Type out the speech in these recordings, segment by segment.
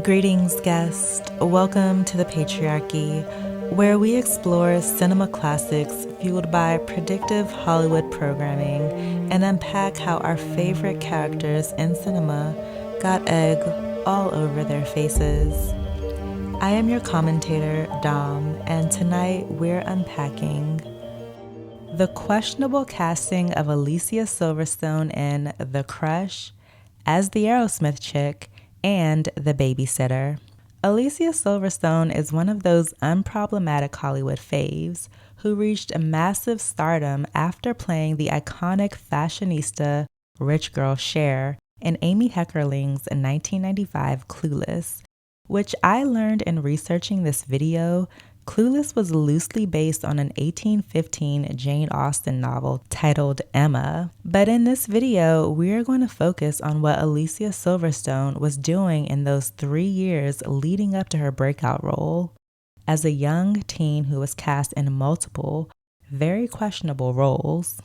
Greetings, guest. Welcome to the Patriarchy, where we explore cinema classics fueled by predictive Hollywood programming and unpack how our favorite characters in cinema got egg all over their faces. I am your commentator, Dom, and tonight we're unpacking the questionable casting of Alicia Silverstone in The Crush as the Aerosmith Chick and The Babysitter. Alicia Silverstone is one of those unproblematic Hollywood faves who reached massive stardom after playing the iconic fashionista rich girl Cher in Amy Heckerling's 1995 Clueless, which I learned in researching this video. Clueless was loosely based on an 1815 Jane Austen novel titled Emma. But in this video, we are going to focus on what Alicia Silverstone was doing in those 3 years leading up to her breakout role as a young teen who was cast in multiple, very questionable roles.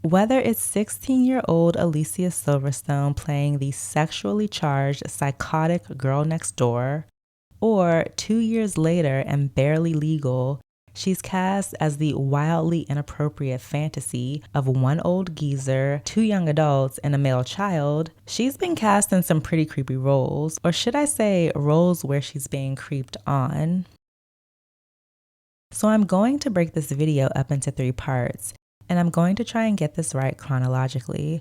Whether it's 16-year-old Alicia Silverstone playing the sexually charged, psychotic girl next door, or 2 years later and Barely Legal, she's cast as the wildly inappropriate fantasy of one old geezer, 2 young adults, and a male child, she's been cast in some pretty creepy roles, or should I say roles where she's being creeped on. So I'm going to break this video up into 3 parts, and I'm going to try and get this right chronologically.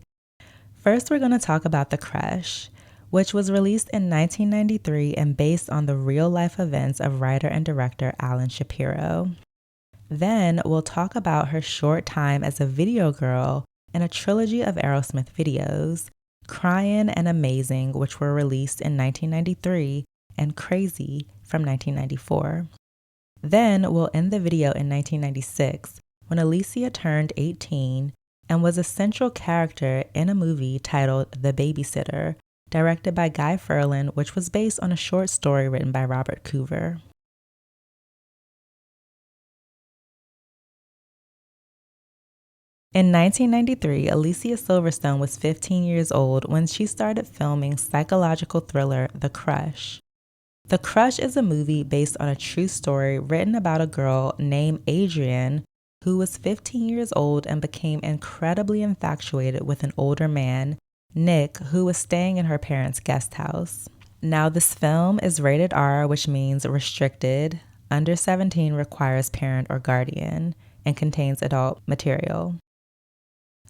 First, we're going to talk about The Crush, which was released in 1993 and based on the real-life events of writer and director Alan Shapiro. Then we'll talk about her short time as a video girl in a trilogy of Aerosmith videos, Cryin and Amazing, which were released in 1993, and Crazy from 1994. Then we'll end the video in 1996 when Alicia turned 18 and was a central character in a movie titled The Babysitter, directed by Guy Ferlin, which was based on a short story written by Robert Coover. In 1993, Alicia Silverstone was 15 years old when she started filming psychological thriller The Crush. The Crush is a movie based on a true story written about a girl named Adrienne who was 15 years old and became incredibly infatuated with an older man, Nick, who was staying in her parents' guest house. Now, this film is rated R, which means restricted, under 17 requires parent or guardian, and contains adult material.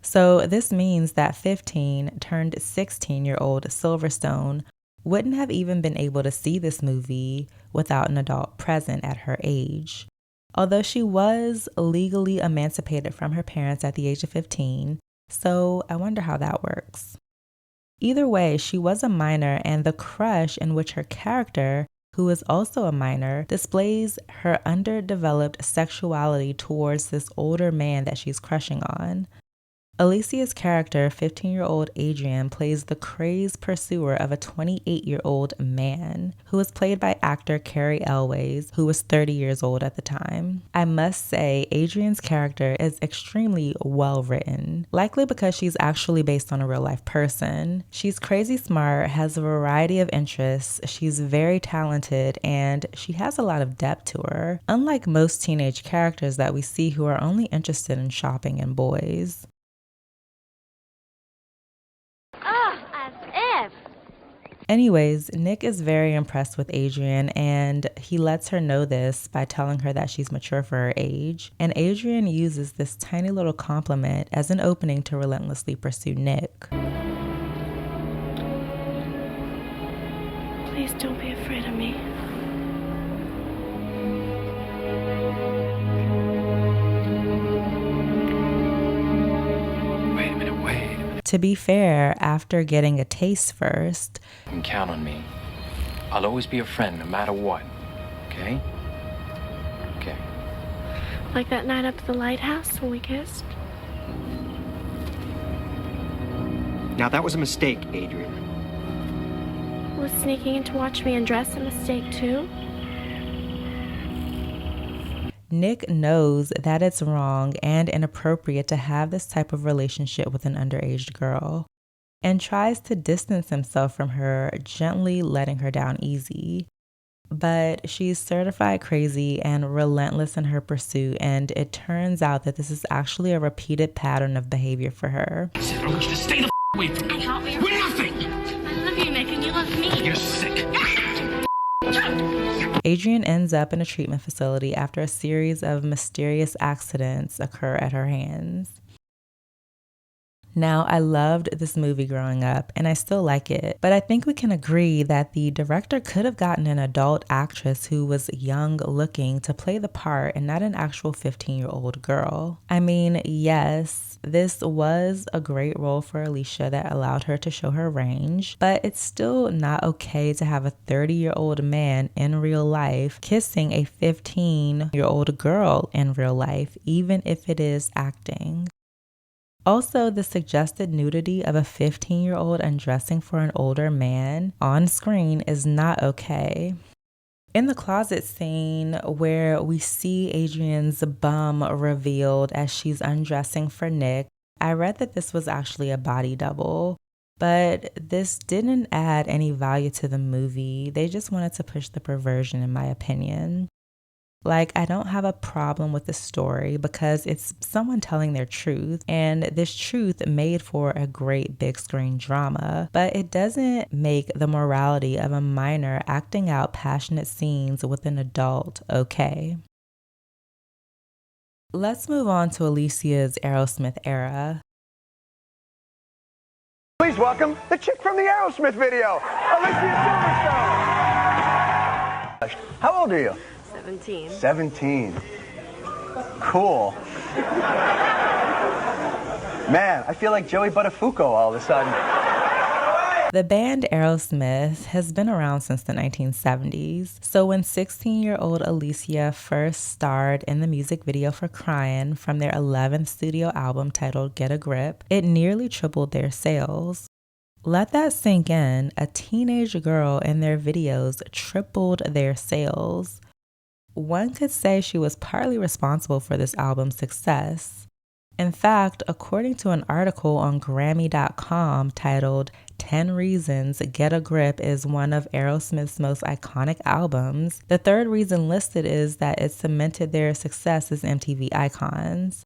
So this means that 15 turned 16-year-old Silverstone wouldn't have even been able to see this movie without an adult present at her age. Although she was legally emancipated from her parents at the age of 15, so I wonder how that works. Either way, she was a minor, and The Crush, in which her character, who is also a minor, displays her underdeveloped sexuality towards this older man that she's crushing on. Alicia's character, 15-year-old Adrienne, plays the crazed pursuer of a 28-year-old man who is played by actor Cary Elwes, who was 30 years old at the time. I must say, Adrienne's character is extremely well written, likely because she's actually based on a real-life person. She's crazy smart, has a variety of interests, she's very talented, and she has a lot of depth to her, unlike most teenage characters that we see who are only interested in shopping and boys. Anyways, Nick is very impressed with Adrienne, and he lets her know this by telling her that she's mature for her age, and Adrienne uses this tiny little compliment as an opening to relentlessly pursue Nick. Please don't be afraid of me. To be fair, after getting a taste first, you can count on me. I'll always be a friend no matter what. Okay? Okay. Like that night up at the lighthouse when we kissed? Now that was a mistake, Adrienne. Was sneaking in to watch me undress a mistake too? Nick knows that it's wrong and inappropriate to have this type of relationship with an underage girl. and tries to distance himself from her, gently letting her down easy. But she's certified crazy and relentless in her pursuit, and it turns out that this is actually a repeated pattern of behavior for her. I said I want you to stay the away from me. I help you. We're nothing. I love you, Nick, and you love me. You're sick. Adrian ends up in a treatment facility after a series of mysterious accidents occur at her hands. Now, I loved this movie growing up, and I still like it, but I think we can agree that the director could have gotten an adult actress who was young looking to play the part and not an actual 15-year-old girl. I mean, yes, this was a great role for Alicia that allowed her to show her range, but it's still not okay to have a 30-year-old man in real life kissing a 15-year-old girl in real life, even if it is acting. Also, the suggested nudity of a 15-year-old undressing for an older man on screen is not okay. In the closet scene where we see Adrian's bum revealed as she's undressing for Nick, I read that this was actually a body double, but this didn't add any value to the movie. They just wanted to push the perversion, in my opinion. Like, I don't have a problem with the story because it's someone telling their truth, and this truth made for a great big screen drama, but it doesn't make the morality of a minor acting out passionate scenes with an adult okay. Let's move on to Alicia's Aerosmith era. Please welcome the chick from the Aerosmith video, Alicia Silverstone. How old are you? 17. 17. Cool. Man, I feel like Joey Buttafuoco all of a sudden. The band Aerosmith has been around since the 1970s, so when 16-year-old Alicia first starred in the music video for Cryin from their 11th studio album titled Get a Grip, it nearly tripled their sales. Let that sink in, a teenage girl in their videos tripled their sales. One could say she was partly responsible for this album's success. In fact, according to an article on Grammy.com titled 10 Reasons Get a Grip is one of Aerosmith's most iconic albums, the third reason listed is that it cemented their success as MTV icons.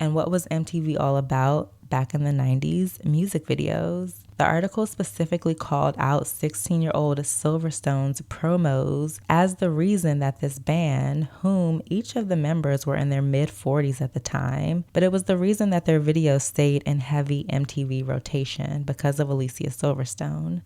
And what was MTV all about back in the 90s? Music videos. The article specifically called out 16-year-old Silverstone's promos as the reason that this band, whom each of the members were in their mid-40s at the time, but it was the reason that their videos stayed in heavy MTV rotation because of Alicia Silverstone.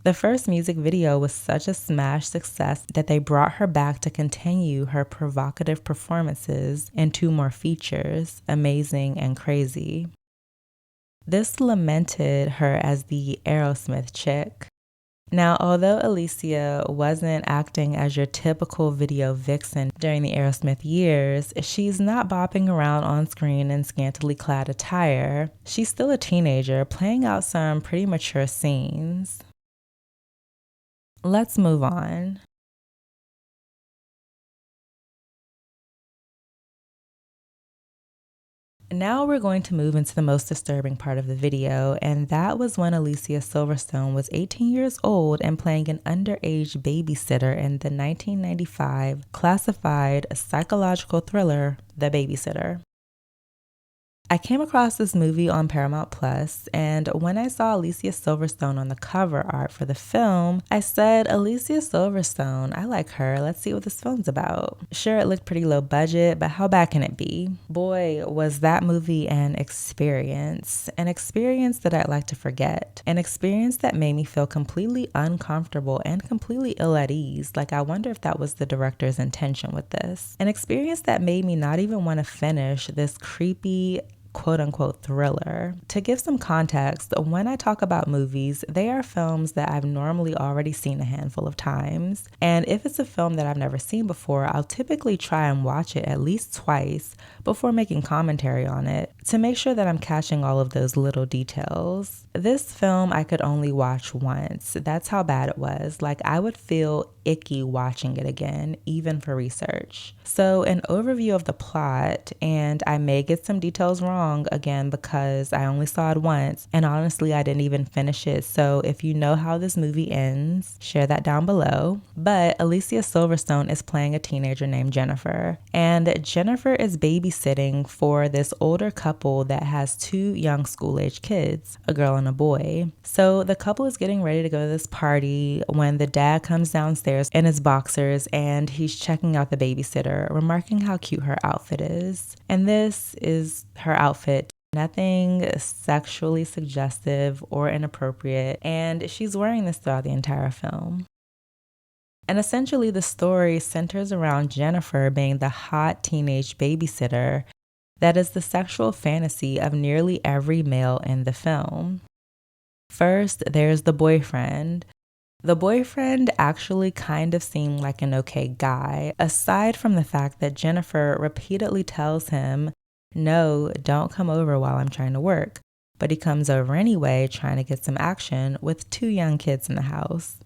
The first music video was such a smash success that they brought her back to continue her provocative performances in 2 more features, Amazing and Crazy. This lamented her as the Aerosmith Chick. Now, although Alicia wasn't acting as your typical video vixen during the Aerosmith years, she's not bopping around on screen in scantily clad attire. She's still a teenager, playing out some pretty mature scenes. Let's move on. Now we're going to move into the most disturbing part of the video, and that was when Alicia Silverstone was 18 years old and playing an underage babysitter in the 1995 classified psychological thriller, The Babysitter. I came across this movie on Paramount Plus, and when I saw Alicia Silverstone on the cover art for the film, I said, Alicia Silverstone, I like her, let's see what this film's about. Sure, it looked pretty low budget, but how bad can it be? Boy, was that movie an experience that I'd like to forget, an experience that made me feel completely uncomfortable and completely ill at ease, like I wonder if that was the director's intention with this. An experience that made me not even want to finish this creepy quote-unquote thriller. To give some context, when I talk about movies, they are films that I've normally already seen a handful of times, and if it's a film that I've never seen before, I'll typically try and watch it at least twice before making commentary on it to make sure that I'm catching all of those little details. This film I could only watch once. That's how bad it was. Like, I would feel icky watching it again, even for research. So an overview of the plot, and I may get some details wrong again because I only saw it once, and honestly I didn't even finish it, so if you know how this movie ends, share that down below. But Alicia Silverstone is playing a teenager named Jennifer, and Jennifer is babysitting for this older couple that has 2 young school-age kids, a girl and a boy. So the couple is getting ready to go to this party when the dad comes downstairs in his boxers and he's checking out the babysitter, remarking how cute her outfit is. And this is her outfit. Nothing sexually suggestive or inappropriate, and she's wearing this throughout the entire film. And essentially the story centers around Jennifer being the hot teenage babysitter that is the sexual fantasy of nearly every male in the film. First, there's the boyfriend. The boyfriend actually kind of seemed like an okay guy, aside from the fact that Jennifer repeatedly tells him, "No, don't come over while I'm trying to work." But he comes over anyway, trying to get some action with 2 young kids in the house.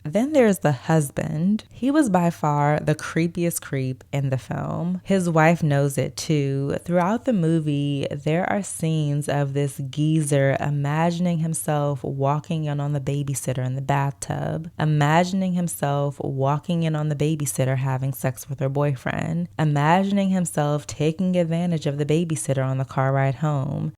Then there's the husband. He was by far the creepiest creep in the film. His wife knows it too. Throughout the movie, there are scenes of this geezer imagining himself walking in on the babysitter in the bathtub, imagining himself walking in on the babysitter having sex with her boyfriend, imagining himself taking advantage of the babysitter on the car ride home.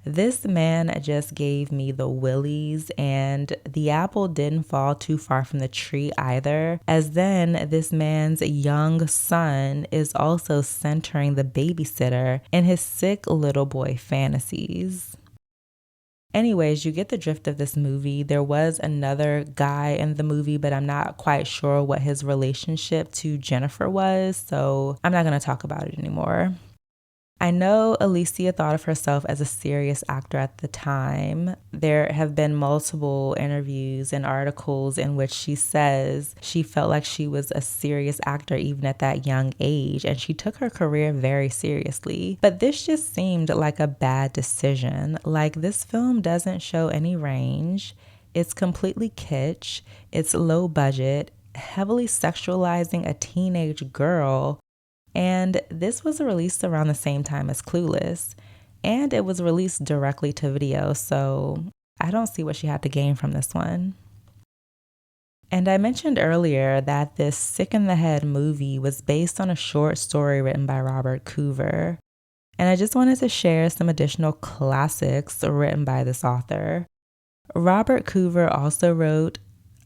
This man just gave me the willies, and the apple didn't fall too far from the tree either, as then this man's young son is also centering the babysitter in his sick little boy fantasies. Anyways, you get the drift of this movie. There was another guy in the movie, but I'm not quite sure what his relationship to Jennifer was, so I'm not going to talk about it anymore. I know Alicia thought of herself as a serious actor at the time. There have been multiple interviews and articles in which she says she felt like she was a serious actor even at that young age, and she took her career very seriously. But this just seemed like a bad decision. Like, this film doesn't show any range. It's completely kitsch. It's low budget, heavily sexualizing a teenage girl. And this was released around the same time as Clueless, and it was released directly to video, so I don't see what she had to gain from this one. And I mentioned earlier that this Sick in the Head movie was based on a short story written by Robert Coover, and I just wanted to share some additional classics written by this author. Robert Coover also wrote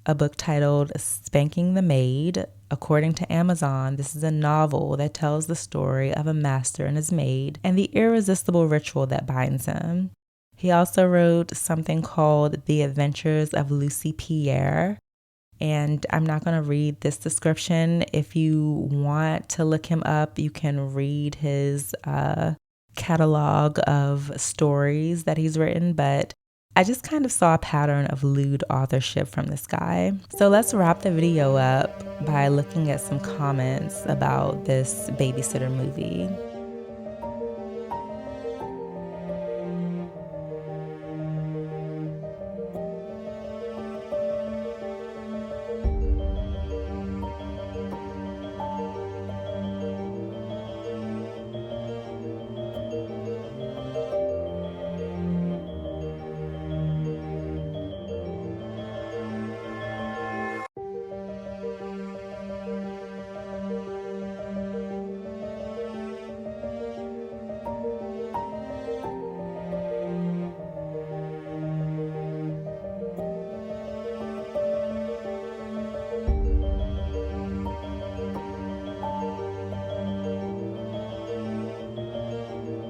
a book titled Spanking the Maid. According to Amazon, this is a novel that tells the story of a master and his maid and the irresistible ritual that binds him. He also wrote something called The Adventures of Lucy Pierre, and I'm not going to read this description. If you want to look him up, you can read his catalog of stories that he's written, but I just kind of saw a pattern of lewd authorship from this guy. So let's wrap the video up by looking at some comments about this Babysitter movie.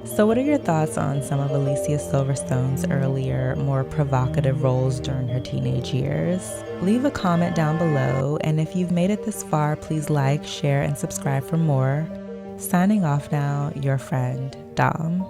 So what are your thoughts on some of Alicia Silverstone's earlier, more provocative roles during her teenage years? Leave a comment down below, and if you've made it this far, please like, share, and subscribe for more. Signing off now, your friend, Dom.